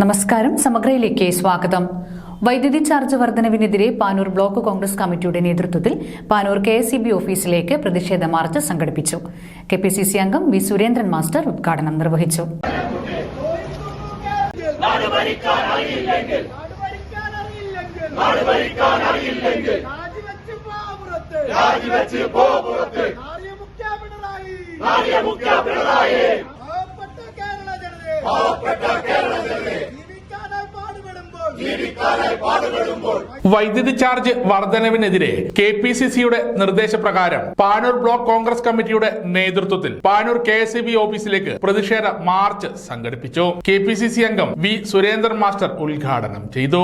നമസ്കാരം. സമഗ്രയിലേക്ക് സ്വാഗതം. വൈദ്യുതി ചാർജ് വർധനവിനെതിരെ പാനൂർ ബ്ലോക്ക് കോൺഗ്രസ് കമ്മിറ്റിയുടെ നേതൃത്വത്തിൽ പാനൂർ KSEB ഓഫീസിലേക്ക് പ്രതിഷേധ മാർച്ച് സംഘടിപ്പിച്ചു. KPCC അംഗം വി സുരേന്ദ്രൻ മാസ്റ്റർ ഉദ്ഘാടനം നിർവഹിച്ചു. വൈദ്യുതി ചാർജ് വർധനവിനെതിരെ KPCCയുടെ നിർദ്ദേശപ്രകാരം പാനൂർ ബ്ലോക്ക് കോൺഗ്രസ് കമ്മിറ്റിയുടെ നേതൃത്വത്തിൽ പാനൂർ KSEB ഓഫീസിലേക്ക് പ്രതിഷേധ മാർച്ച് സംഘടിപ്പിച്ചു. KPCC അംഗം വി സുരേന്ദ്രൻ മാസ്റ്റർ ഉദ്ഘാടനം ചെയ്തു.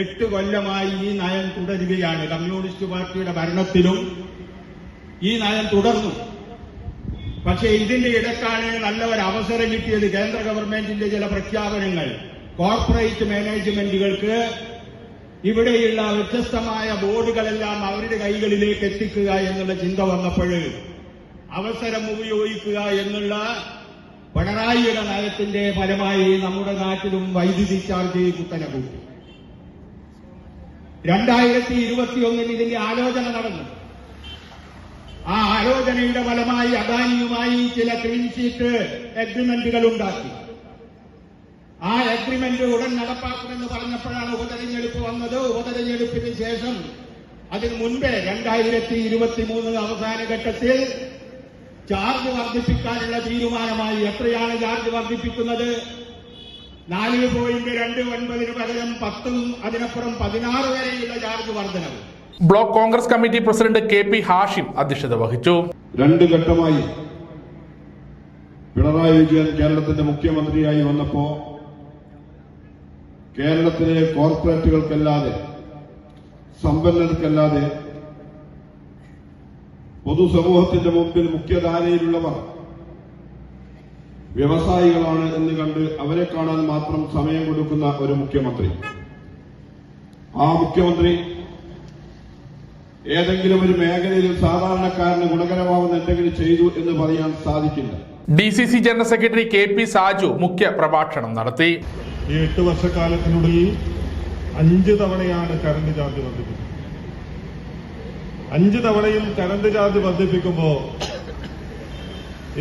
8 കൊല്ലമായി ഈ നയം തുടരുകയാണ്. കമ്മ്യൂണിസ്റ്റ് പാർട്ടിയുടെ ഭരണത്തിലും ഈ നയം തുടർന്നു. പക്ഷേ ഇതിന്റെ ഇടക്കാണ് നല്ല ഒരു അവസരം കിട്ടിയത്. കേന്ദ്ര ഗവൺമെന്റിന്റെ ചില പ്രഖ്യാപനങ്ങൾ കോർപ്പറേറ്റ് മാനേജ്മെന്റുകൾക്ക് ഇവിടെയുള്ള വ്യത്യസ്തമായ ബോർഡുകളെല്ലാം അവരുടെ കൈകളിലേക്ക് എത്തിക്കുക എന്നുള്ള ചിന്ത വന്നപ്പോൾ അവസരം ഉപയോഗിക്കുക എന്നുള്ള പിണറായിയുടെ നയത്തിന്റെ ഫലമായി നമ്മുടെ നാട്ടിലും വൈദ്യുതി ചാർജ് കുത്തനെ കൂട്ടി. 2021 ഇതിന്റെ ആലോചന നടന്നു. ആ ആലോചനയുടെ ഫലമായി അദാനിയുമായി ചില ക്ലീൻ ഷീറ്റ് എഗ്രിമെന്റുകൾ ഉണ്ടാക്കി. ആ എഗ്രിമെന്റ് ഉടൻ നടപ്പാക്കുമെന്ന് പറഞ്ഞപ്പോഴാണ് ഉപതെരഞ്ഞെടുപ്പ് വന്നത്. ഉപതെരഞ്ഞെടുപ്പിന് ശേഷം അതിനു മുൻപേ 2023 അവസാന ഘട്ടത്തിൽ ചാർജ് വർദ്ധിപ്പിക്കാനുള്ള തീരുമാനമായി. എത്രയാണ് ചാർജ് വർദ്ധിപ്പിക്കുന്നത്? 4.29 പകരം 10 അതിനപ്പുറം 16 വരെയുള്ള ചാർജ് വർധനവ്. Block Congress committee president KP Hashim അധ്യക്ഷത വഹിച്ചു. 2 ഘട്ടമായി പിണറായി വിജയൻ കേരളത്തിന്റെ മുഖ്യമന്ത്രിയായി വന്നപ്പോ കേരളത്തിലെ കോർപ്പറേറ്റുകൾക്കല്ലാതെ സമ്പന്നർക്കല്ലാതെ പൊതുസമൂഹത്തിന്റെ മുമ്പിൽ മുഖ്യധാരയിലുള്ളവർ വ്യവസായികളാണ് എന്ന് കണ്ട് അവരെ കാണാൻ മാത്രം സമയം കൊടുക്കുന്ന ഒരു മുഖ്യമന്ത്രി. ആ മുഖ്യമന്ത്രി ഏതെങ്കിലും ഒരു മേഖലയിൽ സാധാരണക്കാരന് ഗുണകരമാവുന്ന എന്തെങ്കിലും ചെയ്തു എന്ന് പറയാൻ സാധിക്കില്ല. DCC general secretary KP Saju മുഖ്യ പ്രഭാഷണം നടത്തി. ഈ 8 വർഷക്കാലത്തിനുള്ളിൽ 5 തവണയാണ് കറണ്ട് ചാർജ് വർദ്ധിപ്പിക്കുന്നത്. 5 തവണയും കറണ്ട് ചാർജ് വർദ്ധിപ്പിക്കുമ്പോൾ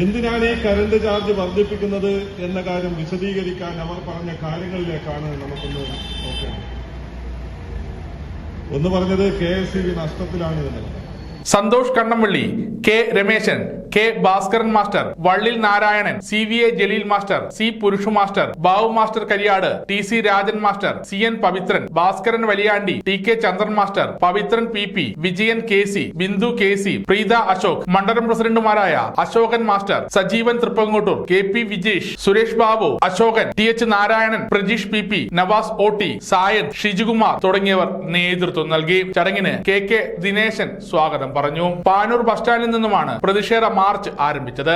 എന്തിനാണ് ഈ കറണ്ട് ചാർജ് വർദ്ധിപ്പിക്കുന്നത് എന്ന കാര്യം വിശദീകരിക്കാൻ അവർ പറഞ്ഞ കാര്യങ്ങളിലേക്കാണ് നമുക്കൊന്ന് നോക്കേണ്ടത്. ഒന്ന് പറഞ്ഞത് KSEB നഷ്ടത്തിലാണ് എന്നുള്ളത്. Santosh Kannamvalli, K Rameshan, K Bhaskaran master, Vallil Narayanan, CVA Jaleel master, C Purushu master, Babu master Kariyad, TC Rajan master, CN Pavithran, Bhaskaran Valiyandi, TK Chandran master, Pavithran PP, Vijayan KC, Bindu KC, Preetha Ashok, മണ്ഡലം പ്രസിഡന്റുമാരായ Ashokan master, Sajeevan Thrippangottur, KP Vijesh, Suresh Babu, Ashokan, TH Narayanan, Prajeesh PP, Navas OT, Sayan, Shijukumar തുടങ്ങിയവർ നേതൃത്വം നൽകി. ചടങ്ങിന് KK ദിനേശൻ സ്വാഗതം പറഞ്ഞു. പാനൂർ ബസ് സ്റ്റാൻഡിൽ നിന്നുമാണ് പ്രതിഷേധ മാർച്ച് ആരംഭിച്ചത്.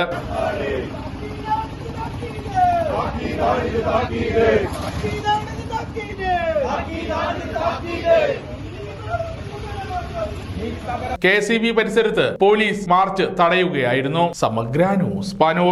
KSEB പരിസരത്ത് പോലീസ് മാർച്ച് തടയുകയായിരുന്നു. സമഗ്ര ന്യൂസ് പാനൂർ.